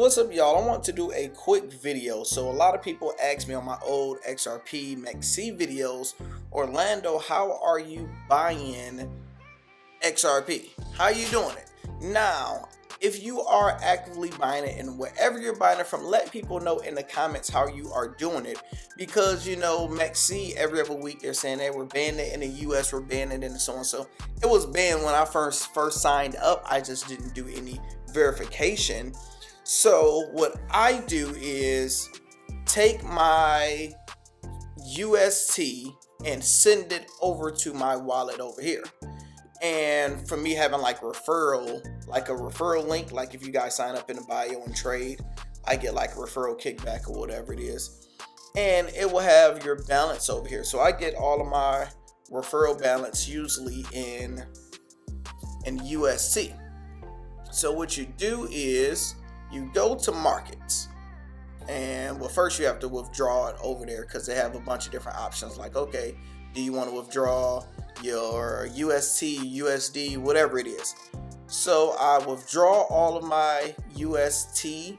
What's up, y'all? I want to do a quick video. So a lot of people ask me on my old XRP Maxi videos, Orlando, how are you buying XRP? How you doing it? Now, if you are actively buying it and wherever you're buying it from, let people know in the comments how you are doing it, because you know Maxi every other week they're saying they were banning it in the US, we're banning it and so on. So it was banned when I first signed up. I just didn't do any verification. So what I do is take my UST and send it over to my wallet over here. And for me having like referral, like a referral link, like if you guys sign up in the bio and trade, I get like a referral kickback or whatever it is. And it will have your balance over here. So I get all of my referral balance usually in UST. So what you do is you go to markets, and well, first you have to withdraw it over there because they have a bunch of different options. Like, okay, do you want to withdraw your UST, USD, whatever it is? So I withdraw all of my UST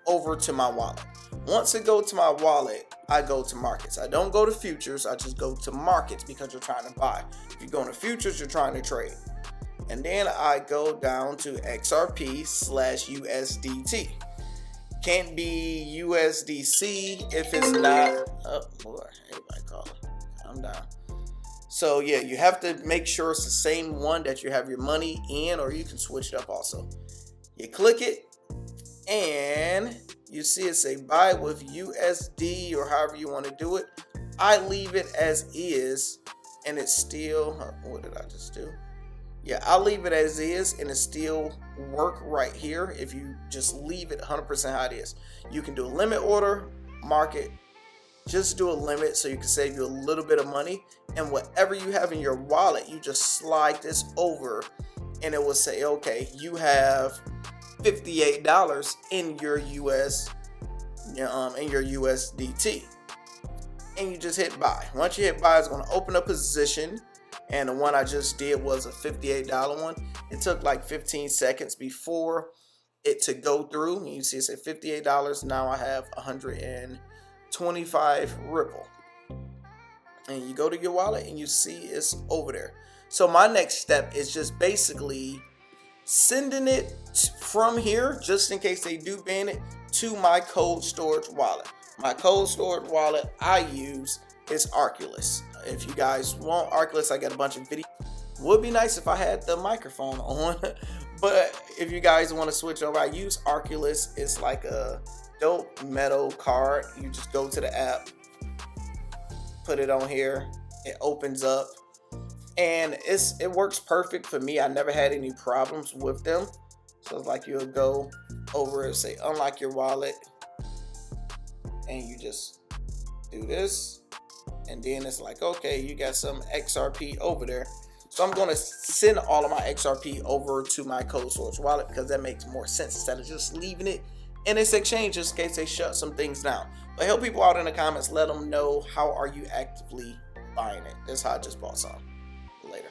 over to my wallet. Once it goes to my wallet, I go to markets. I don't go to futures, I just go to markets because you're trying to buy. If you're going to futures, you're trying to trade. And then I go down to XRP/USDT. Can't be USDC if it's not. Oh boy, everybody call it. Calm down. So yeah, you have to make sure it's the same one that you have your money in, or you can switch it up also. You click it, and you see it say buy with USD or however you want to do it. I leave it as is, and it's still. What did I just do? Yeah, I'll leave it as is and it still work right here if you just leave it 100% how it is. You can do a limit order, market, just do a limit so you can save you a little bit of money. And whatever you have in your wallet, you just slide this over and it will say, okay, you have $58 in your USDT. And you just hit buy. Once you hit buy, it's going to open a position. And the one I just did was a $58 one. It took like 15 seconds before it to go through. And you see it say $58. Now I have 125 Ripple. And you go to your wallet and you see it's over there. So my next step is just basically sending it from here, just in case they do ban it, to my cold storage wallet. My cold storage wallet I use is Oculus. If you guys want Oculus, I got a bunch of videos. Would be nice if I had the microphone on, but if you guys want to switch over, I use Oculus. It's like a dope metal card. You just go to the app, put it on here, it opens up, and it works perfect for me. I never had any problems with them. So it's like you'll go over and say unlock your wallet, and you just do this. And then it's like, okay, you got some XRP over there. So I'm going to send all of my XRP over to my cold storage wallet because that makes more sense instead of just leaving it in this exchange just in case they shut some things down. But help people out in the comments. Let them know how are you actively buying it. That's how I just bought some. Later.